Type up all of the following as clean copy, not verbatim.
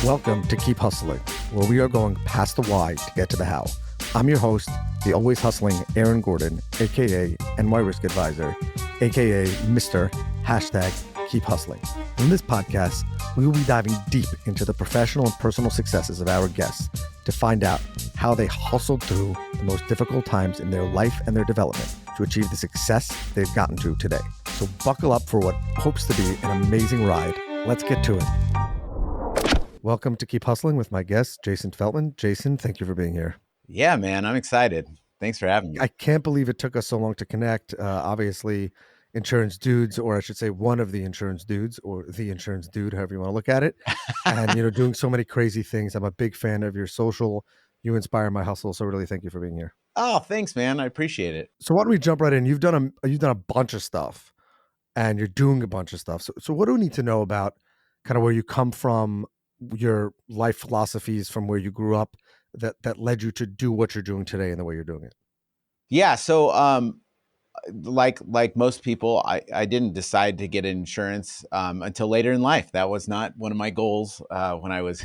Welcome to Keep Hustling, where we are going past the why to get to the how. I'm your host, the always hustling Aaron Gordon, aka NY Risk Advisor, aka Mr. Keep Hustling. In this podcast, we will be diving deep into the professional and personal successes of our guests to find out how they hustled through the most difficult times in their life and their development to achieve the success they've gotten to today. So buckle up for what hopes to be an amazing ride. Let's get to it. Welcome to Keep Hustling with my guest, Jason Feltman. Jason, thank you for being here. Yeah, man, I'm excited. Thanks for having me. I can't believe it took us so long to connect. Obviously, insurance dudes, or I should say one of the insurance dudes, or the insurance dude, however you want to look at it. And, doing so many crazy things. I'm a big fan of your social. You inspire my hustle. So really thank you for being here. Oh, thanks, man. I appreciate it. So why don't we jump right in? You've done a bunch of stuff and you're doing a bunch of stuff. So what do we need to know about kind of where you come from, your life philosophies from where you grew up that led you to do what you're doing today and the way you're doing it? Yeah. So, like most people, I didn't decide to get insurance until later in life. That was not one of my goals when I was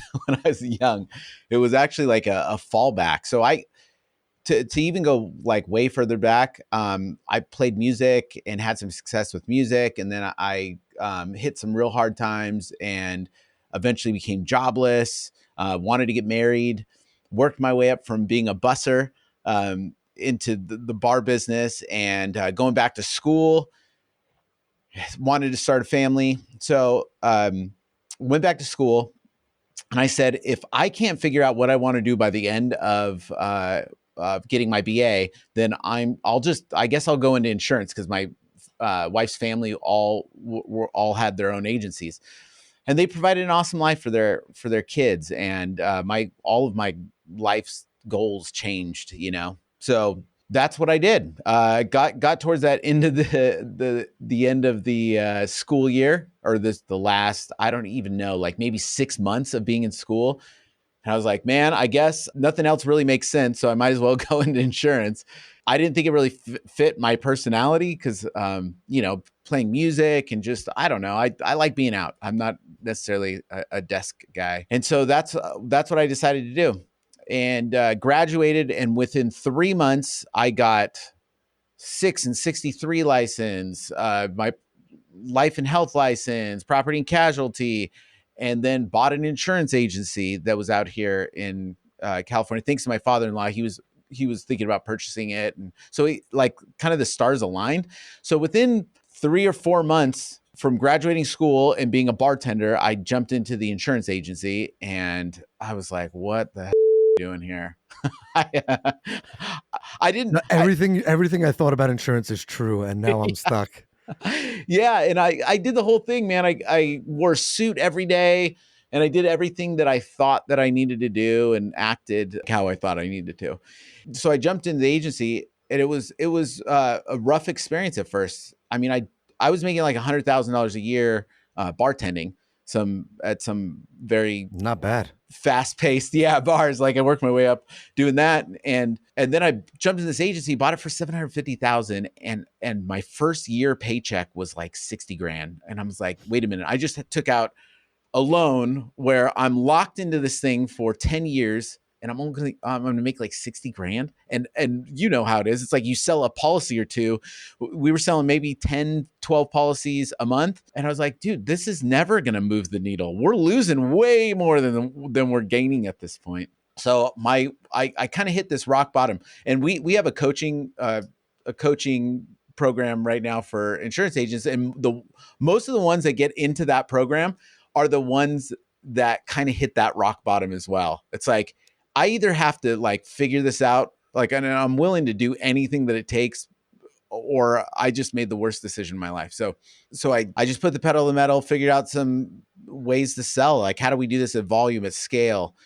young. It was actually like a fallback. So to even go like way further back, I played music and had some success with music, and then I hit some real hard times and eventually became jobless. Wanted to get married, worked my way up from being a busser into the bar business, and going back to school. Wanted to start a family, so went back to school, and I said, if I can't figure out what I want to do by the end of getting my BA, then I guess I'll go into insurance, because my wife's family all had their own agencies, and they provided an awesome life for their kids, and all of my life's goals changed, So that's what I did. Got towards that end of the end of the school year, or the last, I don't even know, like maybe 6 months of being in school. And I was like, man, I guess nothing else really makes sense, so I might as well go into insurance. I didn't think it really fit my personality, because, playing music and just, I don't know, I like being out. I'm not necessarily a desk guy. And so that's what I decided to do. And graduated, and within 3 months, I got 6 and 63 license, my life and health license, property and casualty, and then bought an insurance agency that was out here in California. Thanks to my father-in-law, he was thinking about purchasing it, and so kind of the stars aligned. So within 3 or 4 months from graduating school and being a bartender, I jumped into the insurance agency, and I was like, "What the heck are you doing here?" I didn't. No, everything I thought about insurance is true, and now I'm stuck. Yeah, and I did the whole thing, man. I wore a suit every day, and I did everything that I thought that I needed to do, and acted how I thought I needed to. So I jumped into the agency, and it was a rough experience at first. I mean, I was making like $100,000 a year bartending at some very Not bad, fast-paced bars. Like, I worked my way up doing that, and then I jumped in this agency, bought it for $750,000, and my first year paycheck was like $60,000, and I was like, wait a minute, I just took out a loan where I'm locked into this thing for 10 years, and I'm gonna make like $60,000, and you know how it is. It's like you sell a policy or two. We were selling maybe 10, 12 policies a month, and I was like, dude, this is never gonna move the needle. We're losing way more than we're gaining at this point. So I kind of hit this rock bottom, and we have a coaching program right now for insurance agents, and most of the ones that get into that program are the ones that kind of hit that rock bottom as well. It's like, I either have to like figure this out, like, and I'm willing to do anything that it takes, or I just made the worst decision in my life. So I just put the pedal to the metal, figured out some ways to sell. Like, how do we do this at volume, at scale?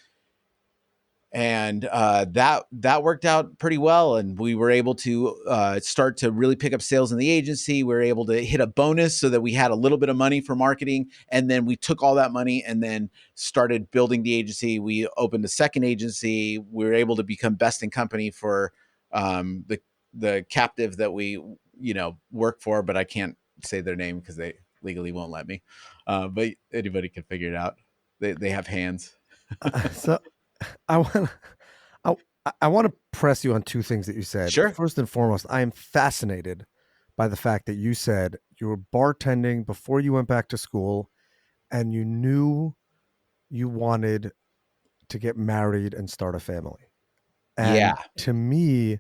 And that worked out pretty well. And we were able to start to really pick up sales in the agency. We were able to hit a bonus so that we had a little bit of money for marketing. And then we took all that money and then started building the agency. We opened a second agency. We were able to become best in company for the captive that we work for, but I can't say their name because they legally won't let me. But anybody can figure it out. They have hands. So I want I, I want to press you on two things that you said. Sure. First and foremost, I am fascinated by the fact that you said you were bartending before you went back to school, and you knew you wanted to get married and start a family. Yeah. And to me,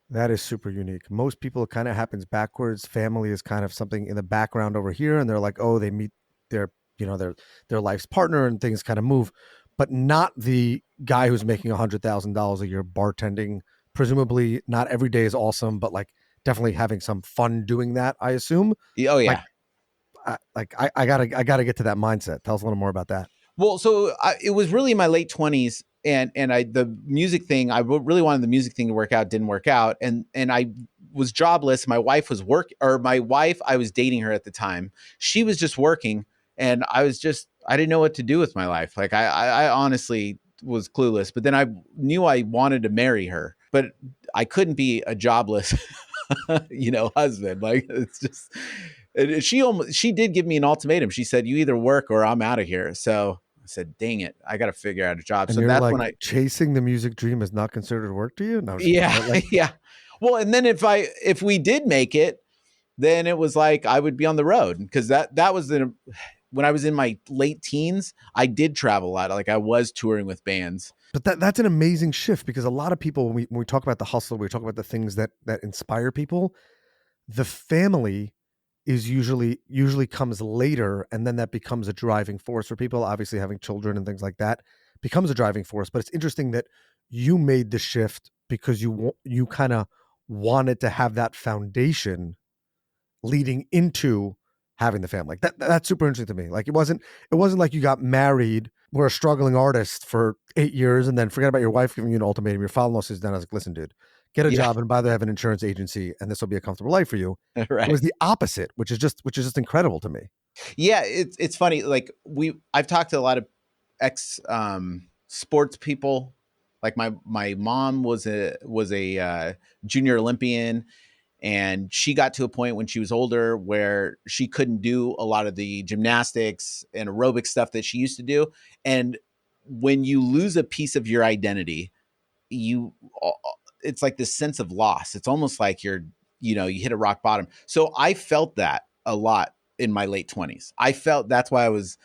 that is super unique. Most people, it kind of happens backwards. Family is kind of something in the background over here, and they're like, oh, they meet their, their life's partner, and things kind of move. But not the guy who's making $100,000 a year bartending. Presumably, not every day is awesome, but like definitely having some fun doing that. I assume. Oh Like, yeah. I gotta get to that mindset. Tell us a little more about that. Well, so it was really in my late 20s, and I the music thing. Really wanted the music thing to work out. Didn't work out, and I was jobless. My wife was my wife. I was dating her at the time. She was just working, and I didn't know what to do with my life. Like I honestly was clueless. But then I knew I wanted to marry her, but I couldn't be a jobless, husband. Like it's just. She did give me an ultimatum. She said, "You either work or I'm out of here." So I said, "Dang it, I got to figure out a job." And So you're that's like, when I, chasing the music dream is not considered work to you? No, I'm just kidding. yeah, But like, yeah. Well, and then if we did make it, then it was like I would be on the road because that was when I was in my late teens. I did travel a lot. Like I was touring with bands. but that's an amazing shift, because a lot of people, when we talk about the hustle, we talk about the things that inspire people. The family is usually comes later, and then that becomes a driving force for people. Obviously, having children and things like that becomes a driving force. But it's interesting that you made the shift because you kind of wanted to have that foundation leading into having the family. That's super interesting to me. Like it wasn't like you got married, were a struggling artist for 8 years, and then forget about your wife giving you an ultimatum. Your father-in-law sits down and is like, listen, dude, get a Yeah, job, and by the way, have an insurance agency, and this will be a comfortable life for you. It right. was the opposite, which is just incredible to me. Yeah, it's funny. Like I've talked to a lot of ex sports people. Like my mom was a junior Olympian, and she got to a point when she was older where she couldn't do a lot of the gymnastics and aerobic stuff that she used to do. And when you lose a piece of your identity, you it's like this sense of loss. It's almost like you hit a rock bottom. So I felt that a lot in my late 20s. I felt that's why I was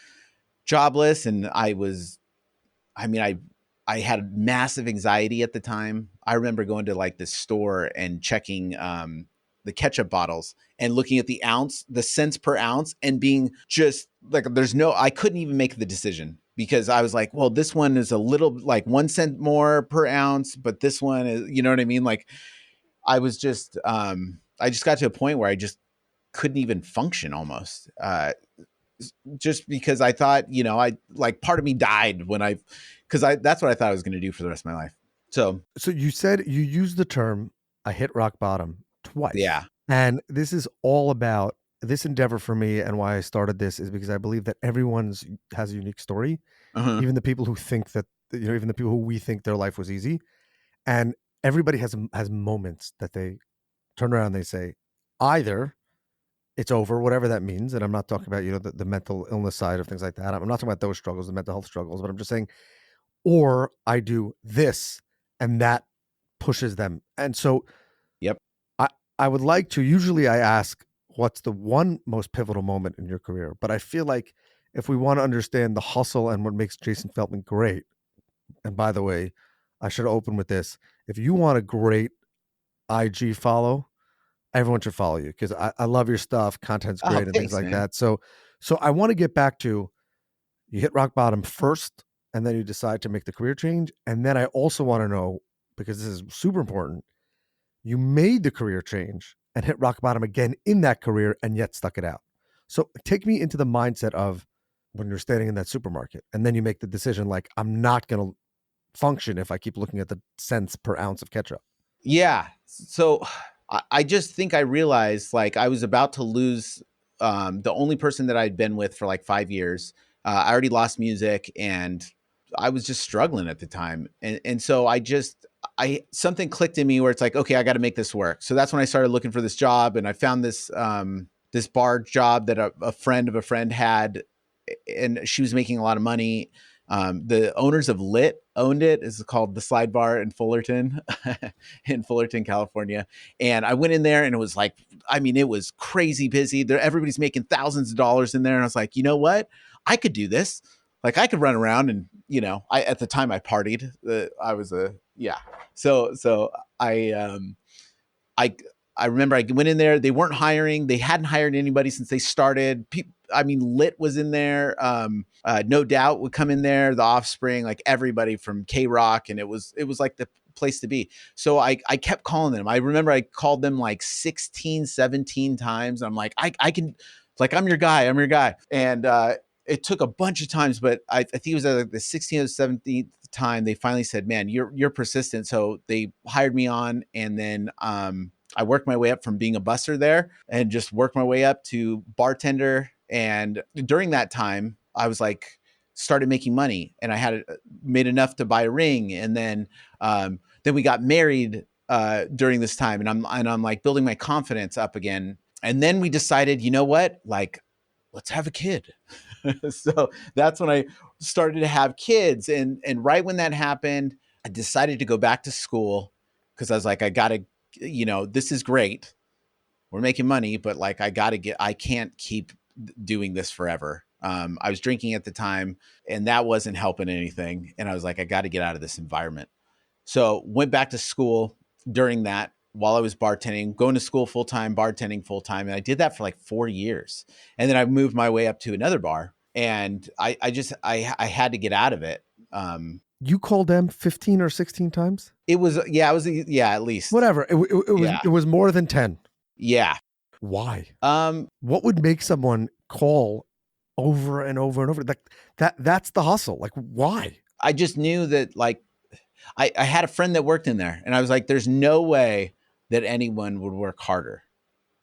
jobless, and I had massive anxiety at the time. I remember going to like this store and checking the ketchup bottles and looking at the cents per ounce, and being just like, I couldn't even make the decision because I was like, well, this one is a little like 1 cent more per ounce, but this one is, you know what I mean? Like I just got to a point where I just couldn't even function almost. Just because I thought, I like part of me died because that's what I thought I was going to do for the rest of my life. So So you said you used the term "I hit rock bottom" twice, yeah. and this is all about this endeavor for me. And why I started this is because I believe that everyone's has a unique story. Uh-huh. Even the people who think that, even the people who we think their life was easy, and everybody has moments that they turn around and they say, either it's over, whatever that means. And I'm not talking about, the mental illness side of things like that. I'm not talking about those struggles, the mental health struggles, but I'm just saying, or I do this, and that pushes them. And so Yep. I, I would like to, usually I ask, what's the one most pivotal moment in your career? But I feel like if we want to understand the hustle and what makes Jason Feltman great, and by the way, I should open with this. If you want a great IG follow, everyone should follow you, because I love your stuff. Content's Oh, great and things thanks, like man. that. So I want to get back to, you hit rock bottom first, and then you decide to make the career change. And then I also want to know, because this is super important, you made the career change and hit rock bottom again in that career and yet stuck it out. So take me into the mindset of when you're standing in that supermarket and then you make the decision, like, I'm not going to function if I keep looking at the cents per ounce of ketchup. Yeah. So I just think I realized like I was about to lose the only person that I'd been with for like 5 years. I already lost music, and I was just struggling at the time. And so something clicked in me where it's like, okay, I got to make this work. So that's when I started looking for this job, and I found this bar job that a friend of a friend had. and she was making a lot of money. The owners of Lit owned it. It's called the Slide Bar in Fullerton, in Fullerton, California. And I went in there, and it was like, I mean, it was crazy busy. There, everybody's making thousands of dollars in there, and I was like, you know what? I could do this. Like, I could run around, and I at the time I partied. I was a yeah. So I I remember I went in there. They weren't hiring. They hadn't hired anybody since they started. I mean, Lit was in there. No Doubt would come in there. The Offspring, like everybody from K Rock, and it was like the place to be. So I kept calling them. I remember I called them like 16, 17 times. I'm like, I can, like, I'm your guy. I'm your guy. And it took a bunch of times, but I think it was at like the 16th or 17th time they finally said, man, you're persistent. So they hired me on, and then I worked my way up from being a busser there, and just worked my way up to bartender. And during that time, I was like, started making money, and I had made enough to buy a ring. And then we got married during this time, and I'm like building my confidence up again. And then we decided, you know what, like, let's have a kid. So that's when I started to have kids. And right when that happened, I decided to go back to school, because I was like, I gotta, this is great. We're making money, but like, I can't keep doing this forever. I was drinking at the time, and that wasn't helping anything. And I was like, I got to get out of this environment. So went back to school during that, while I was bartending, going to school full time, bartending full time. And I did that for like 4 years. And then I moved my way up to another bar, and I had to get out of it. You called them 15 or 16 times? It was at least. Whatever. It was more than 10. Yeah. Why? What would make someone call over and over and over? Like that's the hustle. Like, why? I just knew that, like, I had a friend that worked in there, and I was like, there's no way that anyone would work harder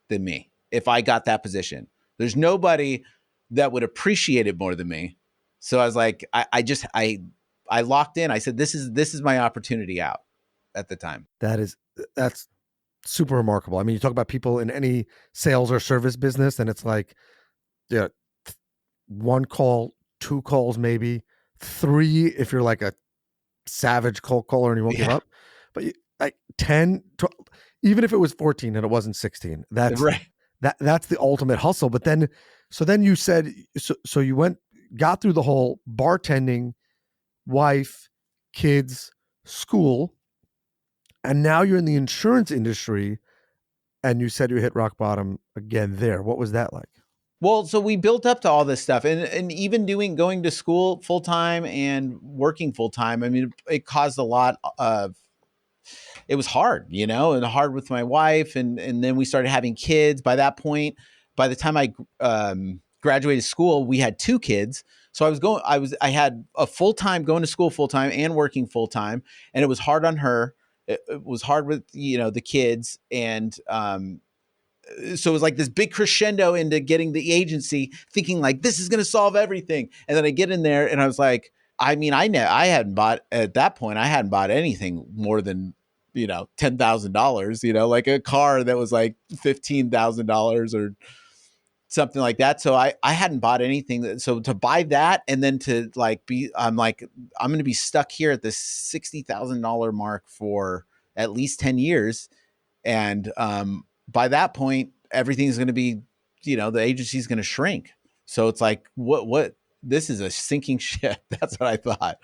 than me if I got that position. There's nobody that would appreciate it more than me. So I was like, I locked in. I said, this is my opportunity out at the time. That's super remarkable. I mean, you talk about people in any sales or service business, and it's like, yeah, one call, two calls, maybe three if you're like a savage cold caller and you won't give up. But like 10, 12, even if it was 14 and it wasn't 16, that's right. That's the ultimate hustle. But then you said, so you got through the whole bartending, wife, kids, school, and now you're in the insurance industry, and you said you hit rock bottom again there. What was that like? Well, so we built up to all this stuff, and even going to school full time and working full time. I mean, it caused a lot of, it was hard, and hard with my wife. And then we started having kids. By that point, by the time I graduated school, we had 2 kids. So I had a full time, going to school full time and working full time. And it was hard on her. It was hard with, the kids. And, so it was like this big crescendo into getting the agency, thinking like, this is going to solve everything. And then I get in there, and I was like, I mean, I hadn't bought anything more than, $10,000, like a car that was like $15,000 or something like that. So I hadn't bought anything. So to buy that, and then to like I'm going to be stuck here at this $60,000 mark for at least 10 years. And, by that point, everything's going to be, the agency's going to shrink. So it's like, what, this is a sinking ship. That's what I thought.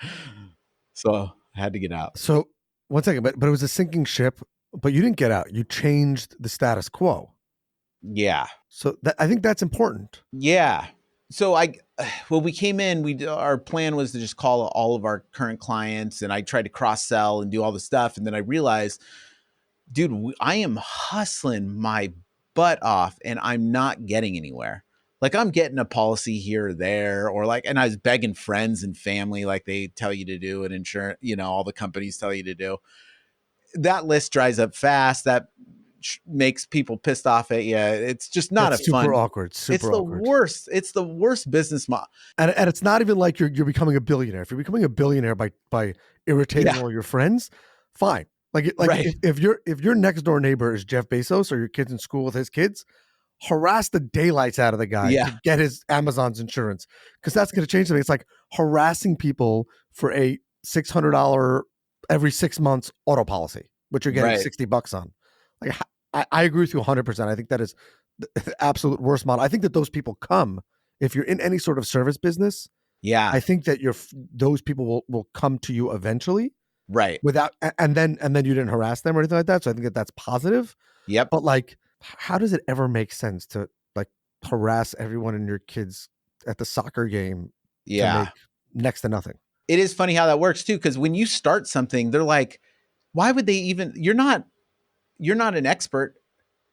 So I had to get out. So one second, but it was a sinking ship, but you didn't get out. You changed the status quo. Yeah. So I think that's important. Yeah. So when we came in, our plan was to just call all of our current clients, and I tried to cross sell and do all the stuff. And then I realized, dude, I am hustling my butt off, and I'm not getting anywhere. Like, I'm getting a policy here or there, or like, and I was begging friends and family, like they tell you to do, and insurance, all the companies tell you to do. That list dries up fast. That makes people pissed off at you. It's just not super fun. Awkward. Super awkward. Worst. It's the worst business model. And it's not even like you're becoming a billionaire. If you're becoming a billionaire by irritating all your friends, fine. Like right. if your next door neighbor is Jeff Bezos, or your kid's in school with his kids, harass the daylights out of the guy Yeah. to get his Amazon's insurance, because that's going to change something. It's like harassing people for a $600 every 6 months auto policy, which you're getting Right. $60 on. Like, I agree with you 100%. I think that is the absolute worst model. I think that those people come, if you're in any sort of service business, Yeah. I think that those people will come to you eventually Right. without, and then you didn't harass them or anything like that. So I think that that's positive. Yep. But like, how does it ever make sense to like harass everyone in your kids at the soccer game to Yeah. make next to nothing? It is funny how that works too, because when you start something, they're like, why would they even, you're not an expert.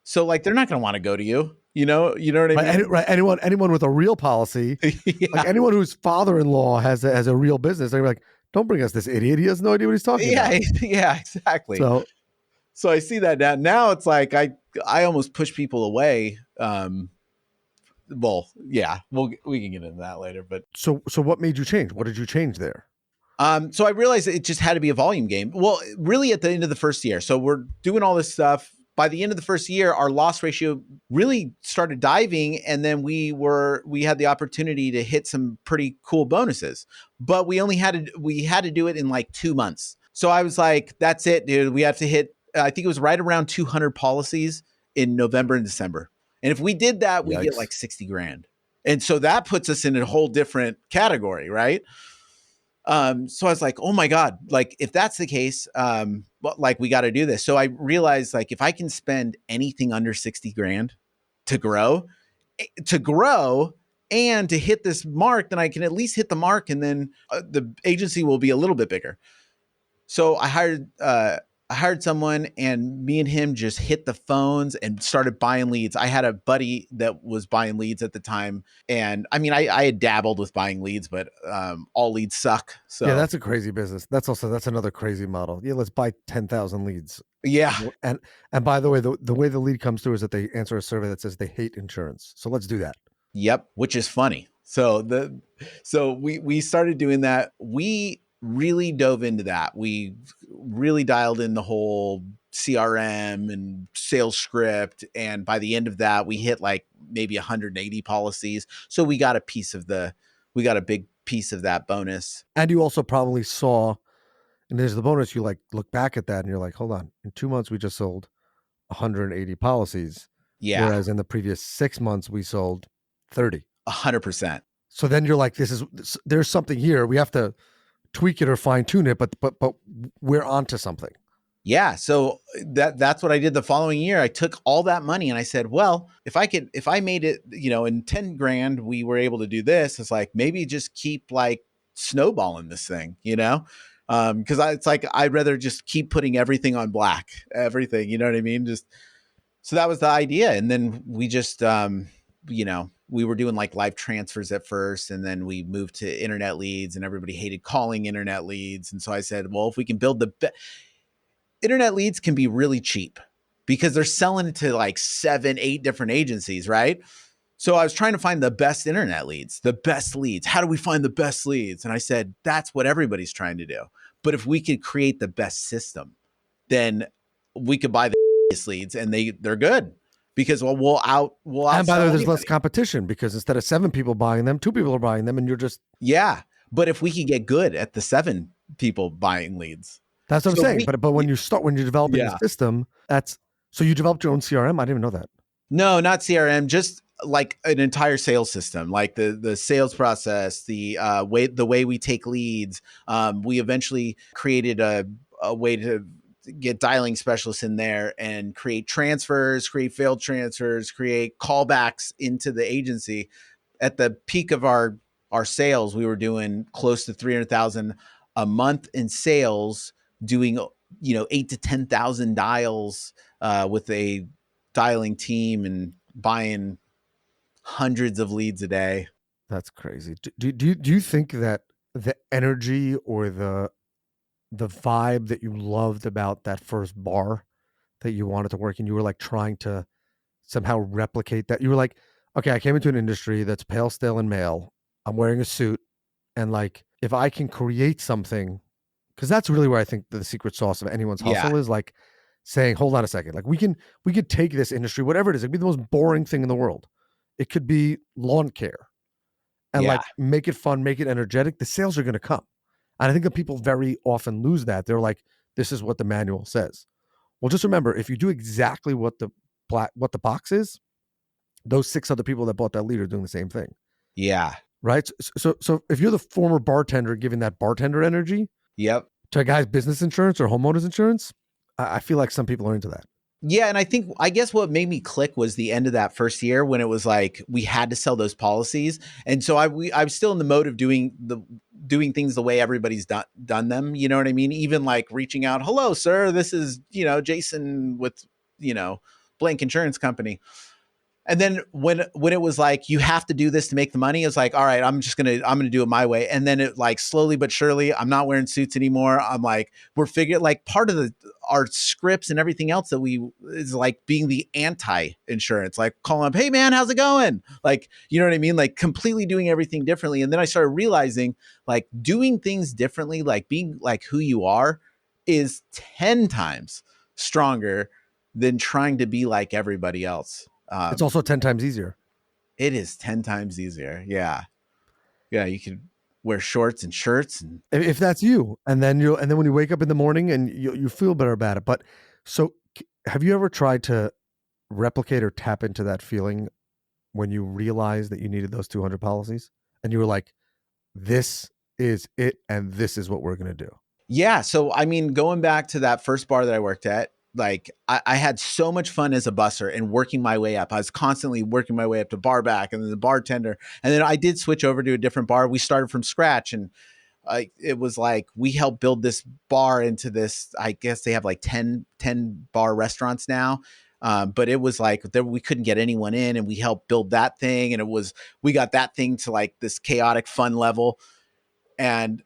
So like, they're not going to want to go to you, you know what I mean? Right. Anyone with a real policy, like Yeah. anyone whose father-in-law has a real business, they're like, don't bring us this idiot. He has no idea what he's talking about. Yeah, exactly. So I see that now. Now it's like, I almost push people away. Well, yeah, we can get into that later, but so what made you change? What did you change there? so I realized it just had to be a volume game. Well, really at the end of the first year. So we're doing all this stuff. By the end of the first year, our loss ratio really started diving. And then we had the opportunity to hit some pretty cool bonuses, but we had to do it in like 2 months. So I was like, that's it, dude. We have to hit, I think it was right around 200 policies in November and December. And if we did that, we get like 60 grand. And so that puts us in a whole different category, right? So I was like, oh my God, like if that's the case, like we got to do this. So I realized like if I can spend anything under 60 grand to grow and to hit this mark, then I can at least hit the mark, and then the agency will be a little bit bigger. So I hired someone, and me and him just hit the phones and started buying leads. I had a buddy that was buying leads at the time. And I mean, I had dabbled with buying leads, but all leads suck. So yeah, that's a crazy business. That's another crazy model. Yeah, let's buy 10,000 leads. Yeah. And by the way, the way the lead comes through is that they answer a survey that says they hate insurance. So let's do that. Yep. Which is funny. So we started doing that. We really dove into that. We really dialed in the whole CRM and sales script. And by the end of that, we hit like maybe 180 policies. So we got a big piece of that bonus. And you also probably saw, and there's the bonus, you like look back at that and you're like, hold on, in 2 months, we just sold 180 policies. Yeah. Whereas in the previous 6 months, we sold 30. 100%. So then you're like, there's something here. We have to tweak it or fine tune it, but we're onto something. Yeah. So that's what I did the following year. I took all that money and I said, well, if I made it, in 10 grand, we were able to do this. It's like, maybe just keep like snowballing this thing, cause it's like, I'd rather just keep putting everything on black, everything, you know what I mean? So that was the idea. And then we just, we were doing like live transfers at first, and then we moved to internet leads, and everybody hated calling internet leads. And so I said, well, if we can build internet leads can be really cheap because they're selling it to like 7-8 different agencies, right? So I was trying to find the best internet leads, the best leads. How do we find the best leads? And I said, that's what everybody's trying to do. But if we could create the best system, then we could buy the leads, and they're good. Because we'll out. And by the way, there's less competition because instead of 7 people buying them, 2 people are buying them, and you're just But if we could get good at the 7 people buying leads, that's what I'm saying. But when you're developing the system, so you developed your own CRM. I didn't even know that. No, not CRM, just like an entire sales system, like the sales process, the way we take leads. We eventually created a way to get dialing specialists in there and create transfers, create failed transfers, create callbacks into the agency. At the peak of our sales, we were doing close to 300,000 a month in sales, doing 8 to 10,000 dials with a dialing team and buying hundreds of leads a day. That's crazy. Do you think that the energy or the vibe that you loved about that first bar that you wanted to work in, you were like trying to somehow replicate that? You were like, okay, I came into an industry that's pale, stale, and male. I'm wearing a suit, and like, if I can create something, because that's really where I think the secret sauce of anyone's hustle is, like saying, hold on a second, like we could take this industry, whatever it is, it could be the most boring thing in the world. It could be lawn care, and Yeah. like make it fun, make it energetic. The sales are going to come. And I think that people very often lose that. They're like, this is what the manual says. Well, just remember, if you do exactly what the box is, those 6 other people that bought that lead are doing the same thing. Yeah. Right. So if you're the former bartender giving that bartender energy Yep. to a guy's business insurance or homeowners insurance, I feel like some people are into that. Yeah, and I guess what made me click was the end of that first year when it was like we had to sell those policies, and so I'm still in the mode of doing things the way everybody's done them. You know what I mean? Even like reaching out, hello, sir, this is Jason with blank insurance company. And then when it was like you have to do this to make the money, it's like, all right, I'm gonna do it my way. And then it like slowly but surely, I'm not wearing suits anymore. I'm like, we're figuring like part of our scripts and everything else that we is like being the anti-insurance, like calling up, hey man, how's it going? Like, you know what I mean? Like completely doing everything differently. And then I started realizing like doing things differently, like being like who you are is 10 times stronger than trying to be like everybody else. It's also 10 times easier. It is 10 times easier. Yeah. Yeah. You can wear shorts and shirts and If that's you, and then when you wake up in the morning and you feel better about it. But so have you ever tried to replicate or tap into that feeling when you realized that you needed those 200 policies and you were like, this is it and this is what we're going to do? yeah. So, I mean, going back to that first bar that I worked at, like I had so much fun as a busser and working my way up. I was constantly working my way up to bar back and then the bartender. And then I did switch over to a different bar. We started from scratch and it was like we helped build this bar into this. I guess they have like 10 bar restaurants now. But it was like we couldn't get anyone in and we helped build that thing. And we got that thing to like this chaotic fun level. And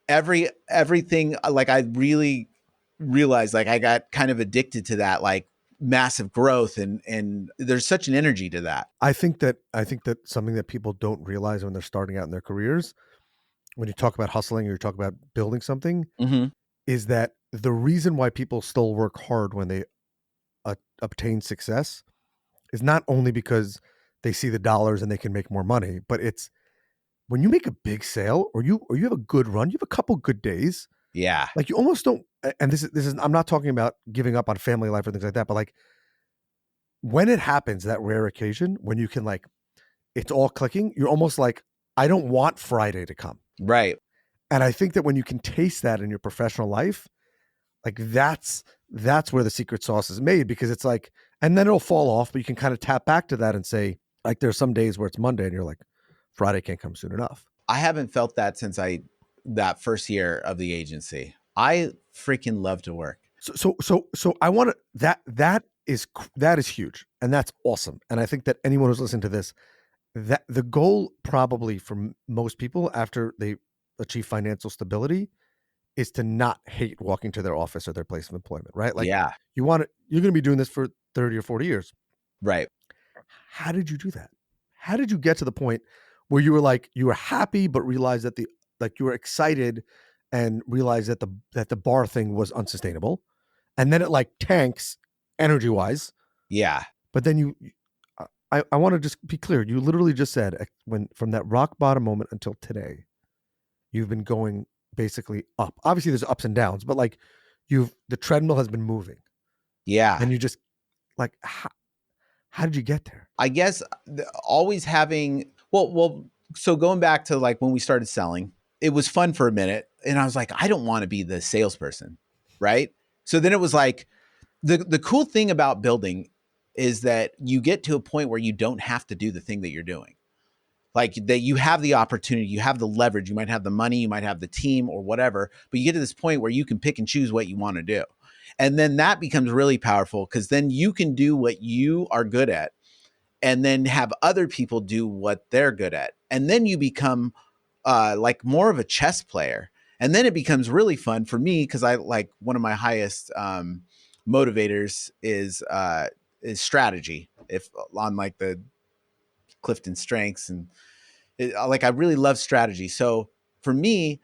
everything, like I really realized like I got kind of addicted to that, like massive growth and there's such an energy to that. I think that something that people don't realize when they're starting out in their careers, when you talk about hustling or you talk about building something, Mm-hmm. is that the reason why people still work hard when they obtain success is not only because they see the dollars and they can make more money, but it's when you make a big sale or you have a good run, you have a couple good days, Yeah. like you almost don't. And this is I'm not talking about giving up on family life or things like that, but like when it happens, that rare occasion when you can like it's all clicking, you're almost like, I don't want Friday to come. Right. And I think that when you can taste that in your professional life, like that's where the secret sauce is made, because it's like, and then it'll fall off, but you can kind of tap back to that and say, like, there's some days where it's Monday and you're like, Friday can't come soon enough. I haven't felt that since that first year of the agency. I freaking love to work. So I want to, that is huge and that's awesome. And I think that anyone who's listening to this, that the goal probably for most people after they achieve financial stability is to not hate walking to their office or their place of employment, right? Like Yeah. you're going to be doing this for 30 or 40 years. Right. How did you do that? How did you get to the point where you were like, you were happy, but realized that you were excited and realized that the bar thing was unsustainable. And then it like tanks energy wise. Yeah. But then I want to just be clear. You literally just said when from that rock bottom moment until today, you've been going basically up. Obviously there's ups and downs, but like the treadmill has been moving. Yeah. And you just like, how did you get there? I guess always having, so going back to like when we started selling, it was fun for a minute. And I was like, I don't want to be the salesperson. Right. So then it was like, the cool thing about building is that you get to a point where you don't have to do the thing that you're doing. Like that you have the opportunity, you have the leverage, you might have the money, you might have the team or whatever, but you get to this point where you can pick and choose what you want to do. And then that becomes really powerful because then you can do what you are good at and then have other people do what they're good at. And then you become like more of a chess player. And then it becomes really fun for me because I like one of my highest motivators is strategy. If on like the Clifton strengths and like I really love strategy. So for me,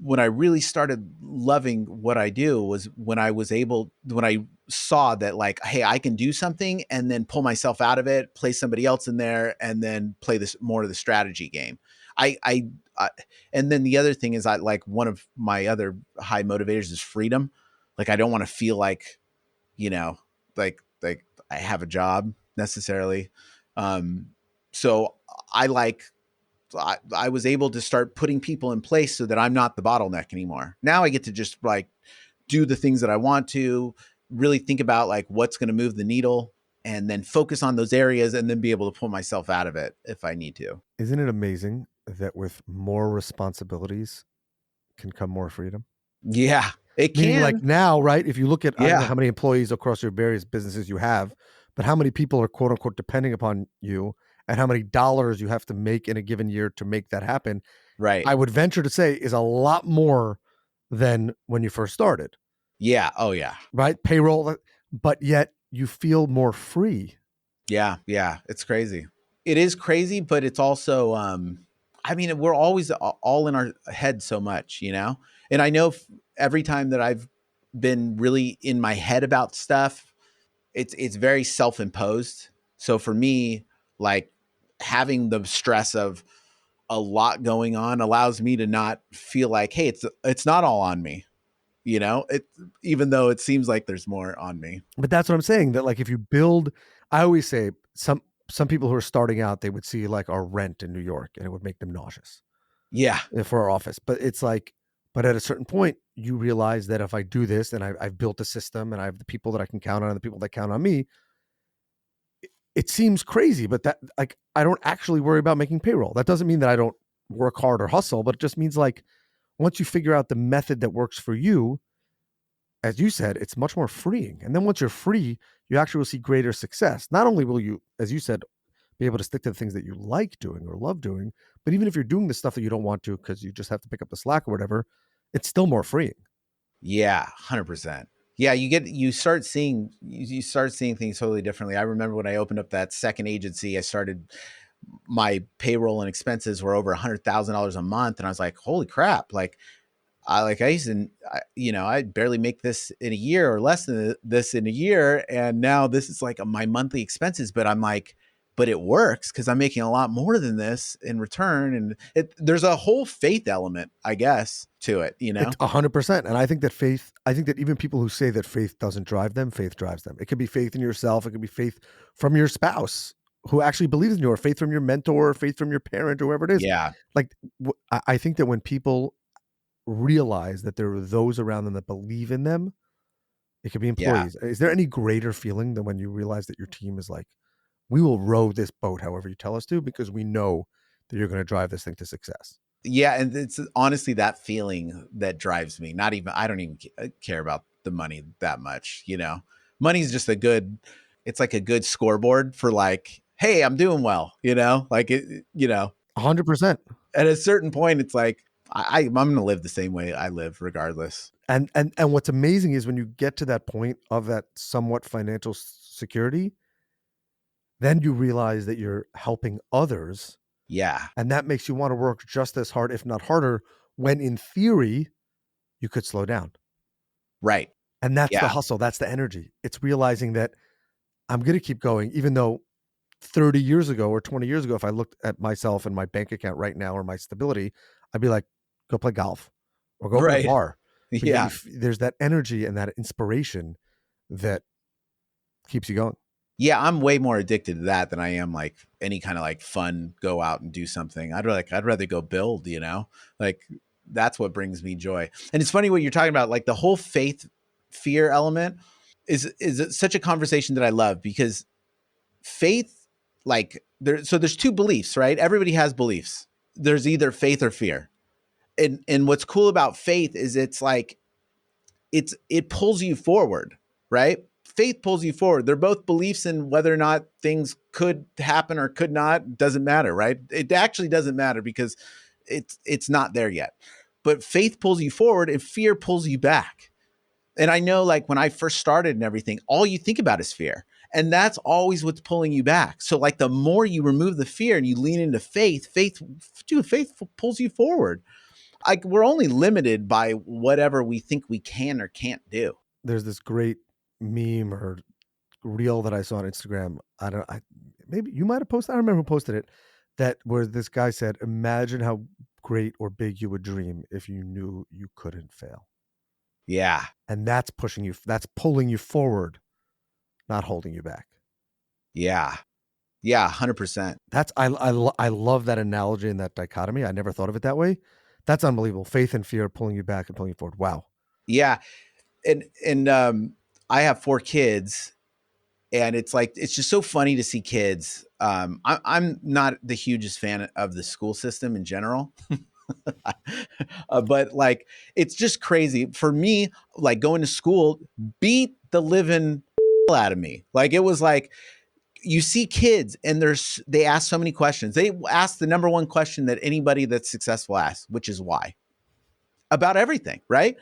when I really started loving what I do was when I saw that like, hey, I can do something and then pull myself out of it, play somebody else in there, and then play this more of the strategy game. I, I, I and then the other thing is I like one of my other high motivators is freedom. Like I don't want to feel like, you know, like I have a job necessarily. Um, so I like I was able to start putting people in place so that I'm not the bottleneck anymore. Now I get to just like do the things that I want to, really think about like what's going to move the needle and then focus on those areas and then be able to pull myself out of it if I need to. Isn't it amazing that with more responsibilities can come more freedom? Yeah, it Meaning like can. now, right? If you look at, I don't know Yeah, how many employees across your various businesses you have, but how many people are quote unquote depending upon you and how many dollars you have to make in a given year to make that happen, right. I would venture to say is a lot more than when you first started, Yeah. Oh, yeah. right? Payroll, but yet you feel more free. Yeah. Yeah. It's crazy. It is crazy, but it's also, I mean, we're always all in our head so much, you know? And I know every time that I've been really in my head about stuff, it's very self-imposed. So for me, like having the stress of a lot going on allows me to not feel like, hey, it's not all on me, you know? It even though it seems like there's more on me. But that's what I'm saying. That like if you build, I always say some people who are starting out, they would see like our rent in New York and it would make them nauseous Yeah. for our office. But it's like, but at a certain point, you realize that if I do this and I've built a system and I have the people that I can count on and the people that count on me, it seems crazy, but that like I don't actually worry about making payroll. That doesn't mean that I don't work hard or hustle, but it just means like once you figure out the method that works for you, as you said, it's much more freeing. And then once you're free, you actually will see greater success. Not only will you, as you said, be able to stick to the things that you like doing or love doing, but even if you're doing the stuff that you don't want to because you just have to pick up the slack or whatever, it's still more freeing. Yeah, 100%. Yeah, you start seeing things totally differently. I remember when I opened up that second agency, I started my payroll and expenses were over $100,000 a month and I was like, "Holy crap." I used to, I barely make this in a year or less than this in a year. And now this is like my monthly expenses, but I'm like, but it works because I'm making a lot more than this in return. And there's a whole faith element, I guess, to it, you It's know? 100%. And I think that even people who say that faith doesn't drive them, faith drives them. It could be faith in yourself. It could be faith from your spouse who actually believes in you, or faith from your mentor, or faith from your parent, or whoever it is. Yeah. Like, I think that when people realize that there are those around them that believe in them, it could be Yeah. employees. Is there any greater feeling than when you realize that your team is like, we will row this boat however you tell us to because we know that you're going to drive this thing to success? Yeah. And it's honestly that feeling that drives me. Not even, I don't even care about the money that much, you know? Money's just it's like a good scoreboard for like, hey, I'm doing well, you know? Like it, 100%. at a certain point, it's like I'm going to live the same way I live, regardless. And what's amazing is when you get to that point of that somewhat financial security, then you realize that you're helping others, Yeah. and that makes you want to work just as hard, if not harder, when in theory you could slow down. Right. And that's the Yeah. hustle. That's the energy. It's realizing that I'm going to keep going, even though 30 years ago or 20 years ago, if I looked at myself and my bank account right now or my stability, I'd be like, go play golf or go open a Right. bar. But yet Yeah. there's that energy and that inspiration that keeps you going. Yeah. I'm way more addicted to that than I am like any kind of like fun, go out and do something. I'd rather go build, like that's what brings me joy. And it's funny what you're talking about, like the whole faith fear element is such a conversation that I love because faith, like there's two beliefs, right? Everybody has beliefs. There's either faith or fear. And what's cool about faith is it's like it pulls you forward, right? Faith pulls you forward. They're both beliefs in whether or not things could happen or could not. Doesn't matter, right? It actually doesn't matter because it's not there yet. But faith pulls you forward and fear pulls you back. And I know like when I first started and everything, all you think about is fear. And that's always what's pulling you back. So like the more you remove the fear and you lean into faith, faith pulls you forward. Like we're only limited by whatever we think we can or can't do. There's this great meme or reel that I saw on Instagram. Maybe you might have posted. I don't remember who posted it. That where this guy said, "Imagine how great or big you would dream if you knew you couldn't fail." Yeah. And that's pushing you. That's pulling you forward, not holding you back. Yeah. Yeah. 100%. I love that analogy and that dichotomy. I never thought of it that way. That's unbelievable. Faith and fear pulling you back and pulling you forward. Wow. Yeah. And I have 4 kids, and it's like, it's just so funny to see kids. I'm not the hugest fan of the school system in general. But like, it's just crazy for me. Like going to school beat the living out of me. Like it was like, you see kids and they ask so many questions. They ask the number one question that anybody that's successful asks, which is why, about everything, right?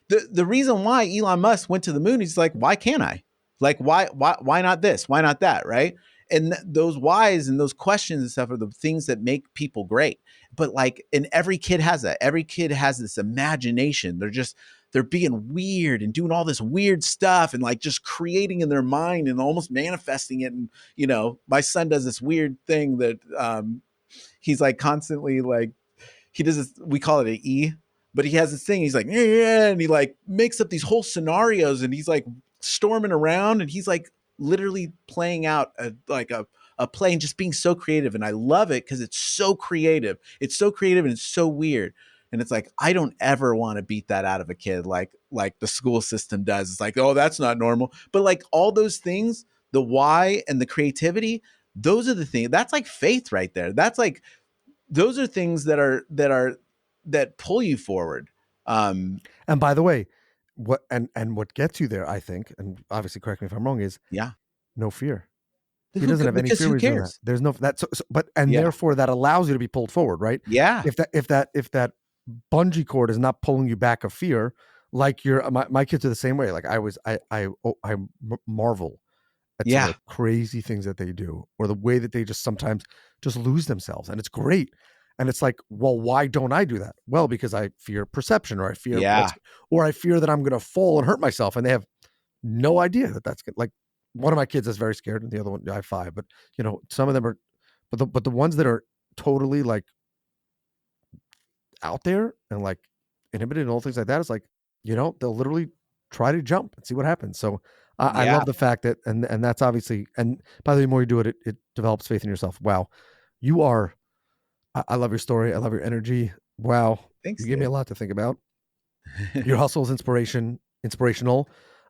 The reason why Elon Musk went to the moon, he's like, why can't I? Like, why not this? Why not that? Right? And those whys and those questions and stuff are the things that make people great. But like, and every kid has that. Every kid has this imagination. They're being weird and doing all this weird stuff and like just creating in their mind and almost manifesting it. And, you know, my son does this weird thing that he's like constantly like, he does this, we call it an E, but he has this thing. He's like, yeah, and he like makes up these whole scenarios and he's like storming around and he's like literally playing out a play and just being so creative. And I love it because it's so creative. It's so creative and it's so weird. And it's like, I don't ever want to beat that out of a kid like the school system does. It's like, oh, that's not normal. But like all those things, the why and the creativity, those are the things. That's like faith right there. That's like, those are things that pull you forward. And by the way, what gets you there, I think, and obviously correct me if I'm wrong, is no fear. He doesn't have any fear. Who cares? There's no that. Therefore, that allows you to be pulled forward, right? Yeah. If that bungee cord is not pulling you back of fear, like my kids are the same way. Like I marvel at some of the crazy things that they do, or the way that they just sometimes just lose themselves, and it's great. And it's like, well, why don't I do that? Well, because I fear perception, or I fear, or I fear that I'm going to fall and hurt myself. And they have no idea that that's good. Like one of my kids is very scared, and the other one, I have 5. But you know, some of them are, but the ones that are totally like out there and like inhibited and all things like that, it's like, you know, they'll literally try to jump and see what happens. So I love the fact that, and that's obviously, and by the more you do it, it develops faith in yourself. Wow, you are. I love your story. I love your energy. Wow. Thanks. You gave me a lot to think about. Your hustle is inspirational.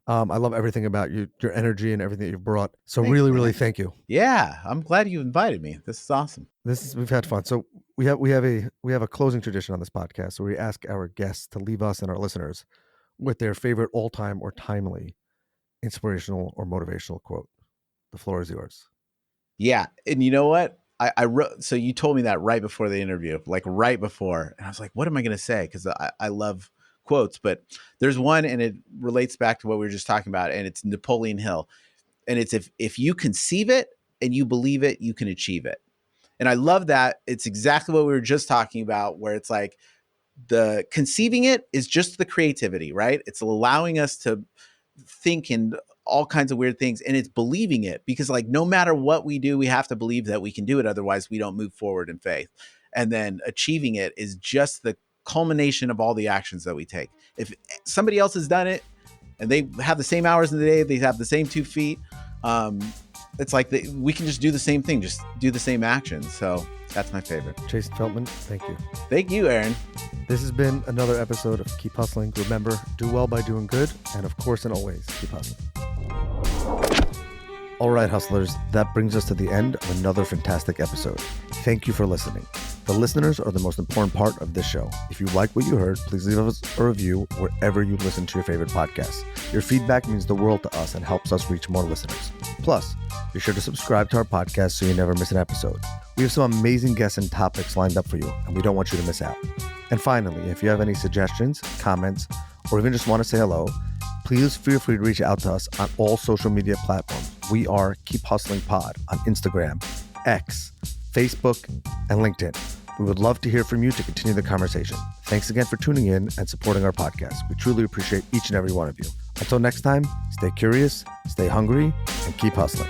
I love everything about you, your energy and everything that you've brought. So thanks, really thank you. Yeah. I'm glad you invited me. This is awesome. We've had fun. So we have a closing tradition on this podcast where we ask our guests to leave us and our listeners with their favorite all-time or timely inspirational or motivational quote. The floor is yours. Yeah. And you know what? I wrote, so you told me that right before the interview, like right before. And I was like, what am I going to say? Because I love quotes, but there's one and it relates back to what we were just talking about. And it's Napoleon Hill. And it's if you conceive it and you believe it, you can achieve it. And I love that. It's exactly what we were just talking about, where it's like the conceiving it is just the creativity, right? It's allowing us to think in all kinds of weird things, and it's believing it, because like no matter what we do, we have to believe that we can do it. Otherwise we don't move forward in faith. And then achieving it is just the culmination of all the actions that we take. If somebody else has done it and they have the same hours in the day, they have the same 2 feet, it's like we can just do the same thing, just do the same actions. So that's my favorite. Jason Feltman, thank you. Thank you, Aaron. This has been another episode of Keep Hustling. Remember, do well by doing good, and of course and always, keep hustling. All right, hustlers, that brings us to the end of another fantastic episode. Thank you for listening. The listeners are the most important part of this show. If you like what you heard, please leave us a review wherever you listen to your favorite podcasts. Your feedback means the world to us and helps us reach more listeners. Plus, be sure to subscribe to our podcast so you never miss an episode. We have some amazing guests and topics lined up for you, and we don't want you to miss out. And finally, if you have any suggestions, comments, or even just want to say hello, please feel free to reach out to us on all social media platforms. We are Keep Hustling Pod on Instagram, X, Facebook, and LinkedIn. We would love to hear from you to continue the conversation. Thanks again for tuning in and supporting our podcast. We truly appreciate each and every one of you. Until next time, stay curious, stay hungry, and keep hustling.